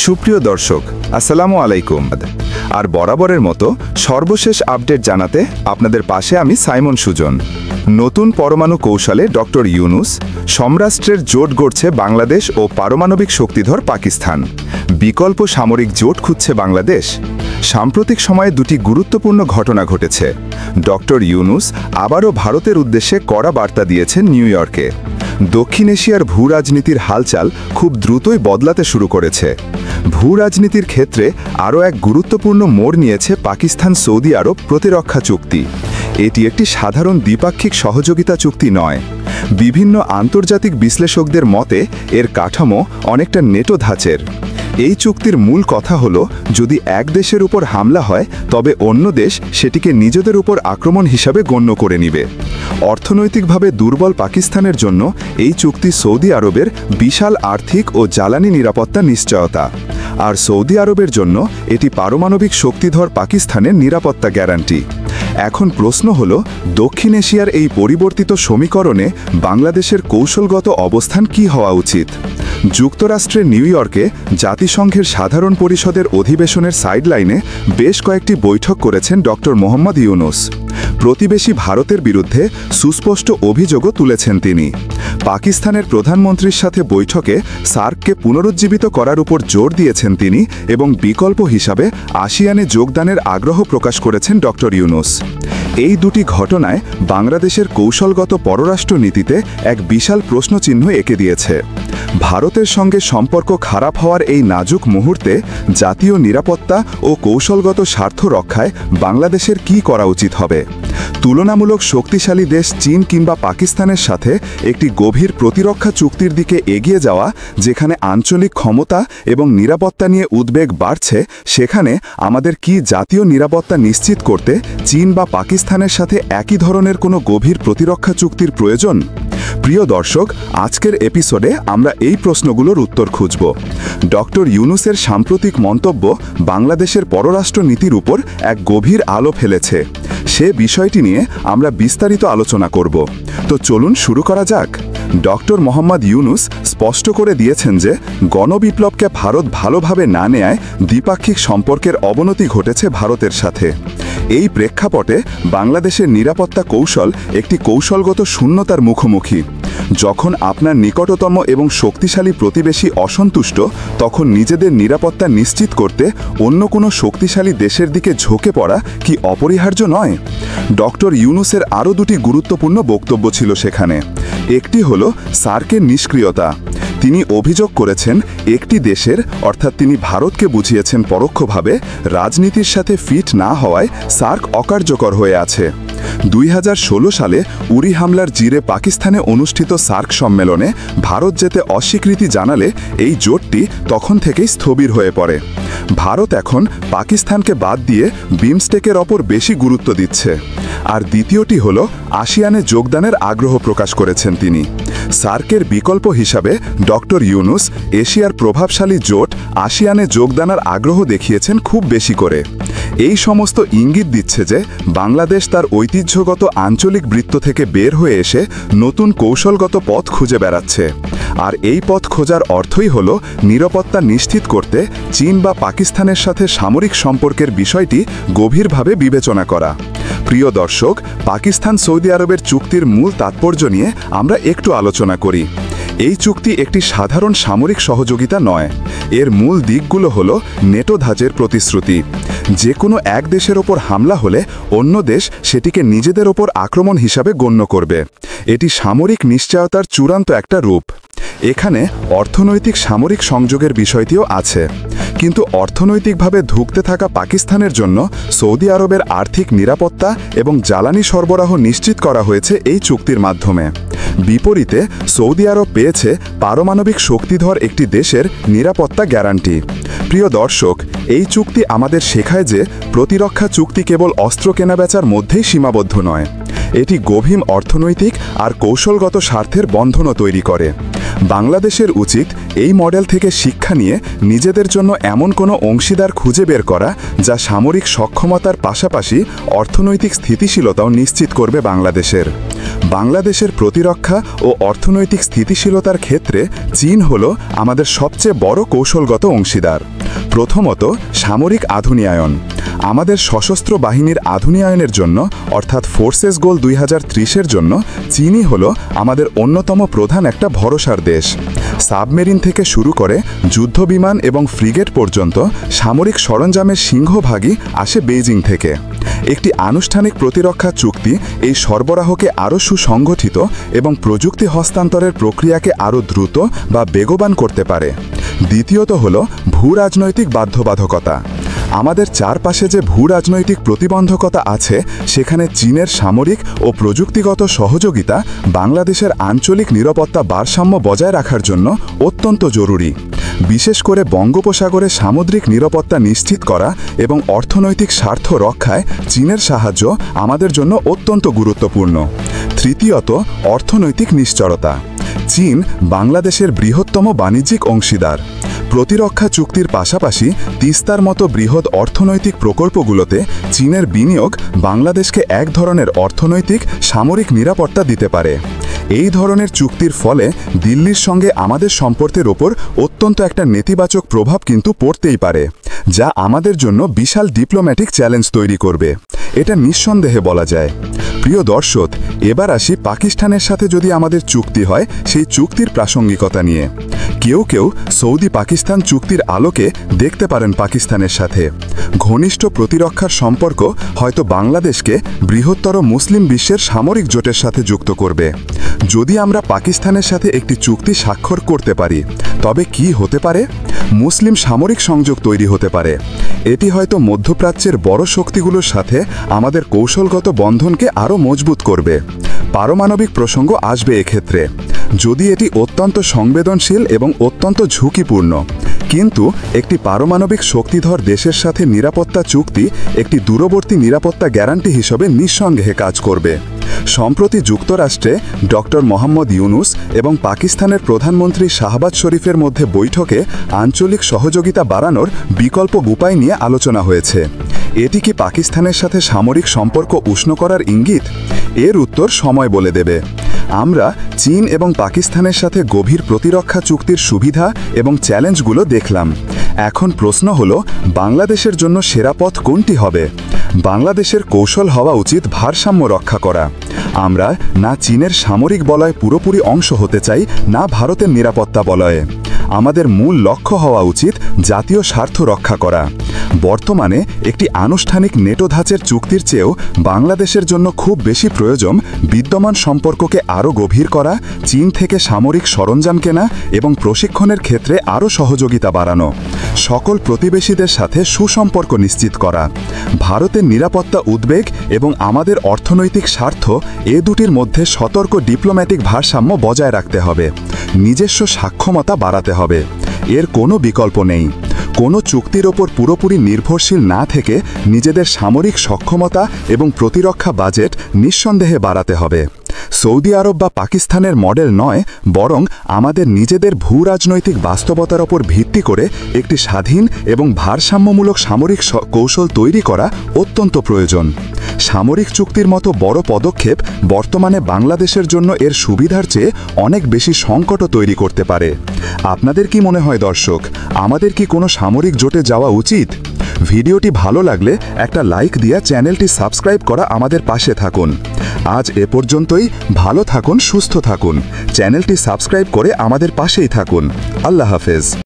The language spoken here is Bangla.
সুপ্রিয় দর্শক, আসসালামু আলাইকুম। আর বরাবরের মতো সর্বশেষ আপডেট জানাতে আপনাদের পাশে আমি সাইমন সুজন। নতুন পরমাণু কৌশলে ডক্টর ইউনুস, সমরাষ্ট্রের জোট গড়ছে বাংলাদেশ ও পারমাণবিক শক্তিধর পাকিস্তান, বিকল্প সামরিক জোট খুঁজছে বাংলাদেশ। সাম্প্রতিক সময়ে দুটি গুরুত্বপূর্ণ ঘটনা ঘটেছে। ডক্টর ইউনুস আবারও ভারতের উদ্দেশ্যে কড়া বার্তা দিয়েছেন নিউ ইয়র্কে। দক্ষিণ এশিয়ার ভূ রাজনীতির হালচাল খুব দ্রুতই বদলাতে শুরু করেছে। ভূ রাজনীতির ক্ষেত্রে আরও এক গুরুত্বপূর্ণ মোড় নিয়েছে পাকিস্তান সৌদি আরব প্রতিরক্ষা চুক্তি। এটি একটি সাধারণ দ্বিপাক্ষিক সহযোগিতা চুক্তি নয়। বিভিন্ন আন্তর্জাতিক বিশ্লেষকদের মতে এর কাঠামো অনেকটা নেটো ধাঁচের। এই চুক্তির মূল কথা হলো, যদি এক দেশের উপর হামলা হয় তবে অন্য দেশ সেটিকে নিজেদের উপর আক্রমণ হিসাবে গণ্য করে নিবে। অর্থনৈতিকভাবে দুর্বল পাকিস্তানের জন্য এই চুক্তি সৌদি আরবের বিশাল আর্থিক ও জ্বালানি নিরাপত্তা নিশ্চয়তা, আর সৌদি আরবের জন্য এটি পারমাণবিক শক্তিধর পাকিস্তানের নিরাপত্তা গ্যারান্টি। এখন প্রশ্ন হল, দক্ষিণ এশিয়ার এই পরিবর্তিত সমীকরণে বাংলাদেশের কৌশলগত অবস্থান কি হওয়া উচিত? যুক্তরাষ্ট্রের নিউ ইয়র্কে জাতিসংঘের সাধারণ পরিষদের অধিবেশনের সাইডলাইনে বেশ কয়েকটি বৈঠক করেছেন ডক্টর মোহাম্মদ ইউনুস। প্রতিবেশী ভারতের বিরুদ্ধে সুস্পষ্ট অভিযোগও তুলেছেন তিনি। পাকিস্তানের প্রধানমন্ত্রীর সাথে বৈঠকে সার্ককে পুনরুজ্জীবিত করার উপর জোর দিয়েছেন তিনি এবং বিকল্প হিসাবে আসিয়ানে যোগদানের আগ্রহ প্রকাশ করেছেন ডক্টর ইউনুস। এই দুটি ঘটনায় বাংলাদেশের কৌশলগত পররাষ্ট্র নীতিতে এক বিশাল প্রশ্নচিহ্ন এঁকে দিয়েছে। ভারতের সঙ্গে সম্পর্ক খারাপ হওয়ার এই নাজুক মুহূর্তে জাতীয় নিরাপত্তা ও কৌশলগত স্বার্থ রক্ষায় বাংলাদেশের কী করা উচিত হবে? তুলনামূলক শক্তিশালী দেশ চীন কিংবা পাকিস্তানের সাথে একটি গভীর প্রতিরক্ষা চুক্তির দিকে এগিয়ে যাওয়া, যেখানে আঞ্চলিক ক্ষমতা এবং নিরাপত্তা নিয়ে উদ্বেগ বাড়ছে, সেখানে আমাদের কি জাতীয় নিরাপত্তা নিশ্চিত করতে চীন বা পাকিস্তানের সাথে একই ধরনের কোনো গভীর প্রতিরক্ষা চুক্তির প্রয়োজন? প্রিয় দর্শক, আজকের এপিসোডে আমরা এই প্রশ্নগুলোর উত্তর খুঁজব। ডক্টর ইউনুসের সাম্প্রতিক মন্তব্য বাংলাদেশের পররাষ্ট্র নীতির উপর এক গভীর আলো ফেলেছে। সে বিষয়টি নিয়ে আমরা বিস্তারিত আলোচনা করব। তো চলুন শুরু করা যাক। ডক্টর মোহাম্মদ ইউনুস স্পষ্ট করে দিয়েছেন যে গণবিপ্লবকে ভারত ভালোভাবে না নেয়ায় দ্বিপাক্ষিক সম্পর্কের অবনতি ঘটেছে ভারতের সাথে। এই প্রেক্ষাপটে বাংলাদেশের নিরাপত্তা কৌশল একটি কৌশলগত শূন্যতার মুখোমুখি। যখন আপনার নিকটতম এবং শক্তিশালী প্রতিবেশী অসন্তুষ্ট, তখন নিজেদের নিরাপত্তা নিশ্চিত করতে অন্য কোনো শক্তিশালী দেশের দিকে ঝুঁকে পড়া কি অপরিহার্য নয়? ডক্টর ইউনুসের আরও দুটি গুরুত্বপূর্ণ বক্তব্য ছিল সেখানে। একটি হল সার্কের নিষ্ক্রিয়তা। তিনি অভিযোগ করেছেন একটি দেশের, অর্থাৎ তিনি ভারতকে বুঝিয়েছেন পরোক্ষভাবে, রাজনীতির সাথে ফিট না হওয়ায় সার্ক অকার্যকর হয়ে আছে। 2016 সালে উরি হামলার জিরে পাকিস্তানে অনুষ্ঠিত সার্ক সম্মেলনে ভারত যেতে অস্বীকৃতি জানালে এই জোটটি তখন থেকেই স্থবির হয়ে পড়ে। ভারত এখন পাকিস্তানকে বাদ দিয়ে বিমস্টেকের ওপর বেশি গুরুত্ব দিচ্ছে। আর দ্বিতীয়টি হল আসিয়ানে যোগদানের আগ্রহ প্রকাশ করেছেন তিনি। সার্কের বিকল্প হিসাবে ডক্টর ইউনুস এশিয়ার প্রভাবশালী জোট আসিয়ানে যোগদানের আগ্রহ দেখিয়েছেন খুব বেশি করে। এই সমস্ত ইঙ্গিত দিচ্ছে যে বাংলাদেশ তার ঐতিহ্যগত আঞ্চলিক বৃত্ত থেকে বের হয়ে এসে নতুন কৌশলগত পথ খুঁজে বেড়াচ্ছে। আর এই পথ খোঁজার অর্থই হল নিরাপত্তা নিশ্চিত করতে চীন বা পাকিস্তানের সাথে সামরিক সম্পর্কের বিষয়টি গভীরভাবে বিবেচনা করা। প্রিয় দর্শক, পাকিস্তান সৌদি আরবের চুক্তির মূল তাৎপর্য নিয়ে আমরা একটু আলোচনা করি। এই চুক্তি একটি সাধারণ সামরিক সহযোগিতা নয়। এর মূল দিকগুলো হল নেটো ধাঁচের প্রতিশ্রুতি। যে কোনো এক দেশের ওপর হামলা হলে অন্য দেশ সেটিকে নিজেদের ওপর আক্রমণ হিসাবে গণ্য করবে। এটি সামরিক নিশ্চয়তার চূড়ান্ত একটা রূপ। এখানে অর্থনৈতিক সামরিক সংযোগের বিষয়টিও আছে, কিন্তু অর্থনৈতিকভাবে ধুঁকতে থাকা পাকিস্তানের জন্য সৌদি আরবের আর্থিক নিরাপত্তা এবং জ্বালানি সরবরাহ নিশ্চিত করা হয়েছে এই চুক্তির মাধ্যমে। বিপরীতে সৌদি আরব পেয়েছে পারমাণবিক শক্তিধর একটি দেশের নিরাপত্তা গ্যারান্টি। প্রিয় দর্শক, এই চুক্তি আমাদের শেখায় যে প্রতিরক্ষা চুক্তি কেবল অস্ত্র কেনাবেচার মধ্যেই সীমাবদ্ধ নয়। এটি গভীর অর্থনৈতিক আর কৌশলগত স্বার্থের বন্ধনও তৈরি করে। বাংলাদেশের উচিত এই মডেল থেকে শিক্ষা নিয়ে নিজেদের জন্য এমন কোনো অংশীদার খুঁজে বের করা যা সামরিক সক্ষমতার পাশাপাশি অর্থনৈতিক স্থিতিশীলতাও নিশ্চিত করবে বাংলাদেশের প্রতিরক্ষা ও অর্থনৈতিক স্থিতিশীলতার ক্ষেত্রে চীন হল আমাদের সবচেয়ে বড় কৌশলগত অংশীদার। প্রথমত, সামরিক আধুনিকায়ন। আমাদের সশস্ত্র বাহিনীর আধুনিকায়নের জন্য অর্থাৎ ফোর্সেস গোল 2030-এর জন্য চীনই হল আমাদের অন্যতম প্রধান একটা ভরসার দেশ। সাবমেরিন থেকে শুরু করে যুদ্ধবিমান এবং ফ্রিগেট পর্যন্ত সামরিক সরঞ্জামের সিংহভাগই আসে বেইজিং থেকে। একটি আনুষ্ঠানিক প্রতিরক্ষা চুক্তি এই সরবরাহকে আরও সুসংগঠিত এবং প্রযুক্তি হস্তান্তরের প্রক্রিয়াকে আরও দ্রুত বা বেগবান করতে পারে। দ্বিতীয়ত হল ভূরাজনৈতিক বাধ্যবাধকতা। আমাদের চারপাশে যে ভূরাজনৈতিক প্রতিবন্ধকতা আছে, সেখানে চীনের সামরিক ও প্রযুক্তিগত সহযোগিতা বাংলাদেশের আঞ্চলিক নিরাপত্তা ভারসাম্য বজায় রাখার জন্য অত্যন্ত জরুরি। বিশেষ করে বঙ্গোপসাগরে সামুদ্রিক নিরাপত্তা নিশ্চিত করা এবং অর্থনৈতিক স্বার্থ রক্ষায় চীনের সাহায্য আমাদের জন্য অত্যন্ত গুরুত্বপূর্ণ। তৃতীয়ত, অর্থনৈতিক নিশ্চরতা। চীন বাংলাদেশের বৃহত্তম বাণিজ্যিক অংশীদার। প্রতিরক্ষা চুক্তির পাশাপাশি তিস্তার মতো বৃহৎ অর্থনৈতিক প্রকল্পগুলোতে চীনের বিনিয়োগ বাংলাদেশকে এক ধরনের অর্থনৈতিক সামরিক নিরাপত্তা দিতে পারে। এই ধরনের চুক্তির ফলে দিল্লির সঙ্গে আমাদের সম্পর্কের ওপর অত্যন্ত একটা নেতিবাচক প্রভাব কিন্তু পড়তেই পারে, যা আমাদের জন্য বিশাল ডিপ্লোম্যাটিক চ্যালেঞ্জ তৈরি করবে। এটা নিঃসন্দেহে বলা যায়। প্রিয় দর্শক, এবার আসি পাকিস্তানের সাথে যদি আমাদের চুক্তি হয় সেই চুক্তির প্রাসঙ্গিকতা নিয়ে। কেউ কেউ সৌদি পাকিস্তান চুক্তির আলোকে দেখতে পারেন পাকিস্তানের সাথে ঘনিষ্ঠ প্রতিরক্ষার সম্পর্ক হয়তো বাংলাদেশকে বৃহত্তর মুসলিম বিশ্বের সামরিক জোটের সাথে যুক্ত করবে। যদি আমরা পাকিস্তানের সাথে একটি চুক্তি স্বাক্ষর করতে পারি, তবে কি হতে পারে? মুসলিম সামরিক সংযোগ তৈরি হতে পারে। এটি হয়তো মধ্যপ্রাচ্যের বড় শক্তিগুলোর সাথে আমাদের কৌশলগত বন্ধনকে আরও মজবুত করবে। পারমাণবিক প্রসঙ্গ আসবে এক্ষেত্রে, যদি এটি অত্যন্ত সংবেদনশীল এবং অত্যন্ত ঝুঁকিপূর্ণ। কিন্তু একটি পারমাণবিক শক্তিধর দেশের সাথে নিরাপত্তা চুক্তি একটি দূরবর্তী নিরাপত্তা গ্যারান্টি হিসেবে নিঃসন্দেহে কাজ করবে। সম্প্রতি যুক্তরাষ্ট্রে ডক্টর মোহাম্মদ ইউনুস এবং পাকিস্তানের প্রধানমন্ত্রী শাহবাজ শরীফের মধ্যে বৈঠকে আঞ্চলিক সহযোগিতা বাড়ানোর বিকল্প উপায় নিয়ে আলোচনা হয়েছে। এটি কি পাকিস্তানের সাথে সামরিক সম্পর্ক উষ্ণ করার ইঙ্গিত? এর উত্তর সময় বলে দেবে। আমরা চীন এবং পাকিস্তানের সাথে গভীর প্রতিরক্ষা চুক্তির সুবিধা এবং চ্যালেঞ্জগুলো দেখলাম। এখন প্রশ্ন হলো, বাংলাদেশের জন্য সেরা পথ কোনটি হবে? বাংলাদেশের কৌশল হওয়া উচিত ভারসাম্য রক্ষা করা। আমরা না চীনের সামরিক বলয় পুরোপুরি অংশ হতে চাই, না ভারতের নিরাপত্তা বলয়ে। আমাদের মূল লক্ষ্য হওয়া উচিত জাতীয় স্বার্থ রক্ষা করা। বর্তমানে একটি আনুষ্ঠানিক নেটো ধাঁচের চুক্তির চেয়েও বাংলাদেশের জন্য খুব বেশি প্রয়োজন বিদ্যমান সম্পর্ককে আরও গভীর করা, চীন থেকে সামরিক সরঞ্জাম কেনা এবং প্রশিক্ষণের ক্ষেত্রে আরও সহযোগিতা বাড়ানো, সকল প্রতিবেশীদের সাথে সুসম্পর্ক নিশ্চিত করা। ভারতের নিরাপত্তা উদ্বেগ এবং আমাদের অর্থনৈতিক স্বার্থ, এ দুটির মধ্যে সতর্ক ডিপ্লোম্যাটিক ভারসাম্য বজায় রাখতে হবে। নিজস্ব সক্ষমতা বাড়াতে হবে। এর কোনো বিকল্প নেই। কোনো চুক্তির ওপর পুরোপুরি নির্ভরশীল না থেকে নিজেদের সামরিক সক্ষমতা এবং প্রতিরক্ষা বাজেট নিঃসন্দেহে বাড়াতে হবে। সৌদি আরব বা পাকিস্তানের মডেল নয়, বরং আমাদের নিজেদের ভূরাজনৈতিক বাস্তবতার ওপর ভিত্তি করে একটি স্বাধীন এবং ভারসাম্যমূলক সামরিক কৌশল তৈরি করা অত্যন্ত প্রয়োজন। সামরিক চুক্তির মতো বড় পদক্ষেপ বর্তমানে বাংলাদেশের জন্য এর সুবিধার চেয়ে অনেক বেশি সংকটও তৈরি করতে পারে। আপনাদের কি মনে হয় দর্শক, আমাদের কি কোনো সামরিক জোটে যাওয়া উচিত? ভিডিওটি ভালো লাগলে একটা লাইক দিয়ে চ্যানেলটি সাবস্ক্রাইব করা আমাদের পাশে থাকুন। আজ এ পর্যন্তই। ভালো থাকুন, সুস্থ থাকুন। চ্যানেলটি সাবস্ক্রাইব করে আমাদের পাশেই থাকুন। আল্লাহ হাফেজ।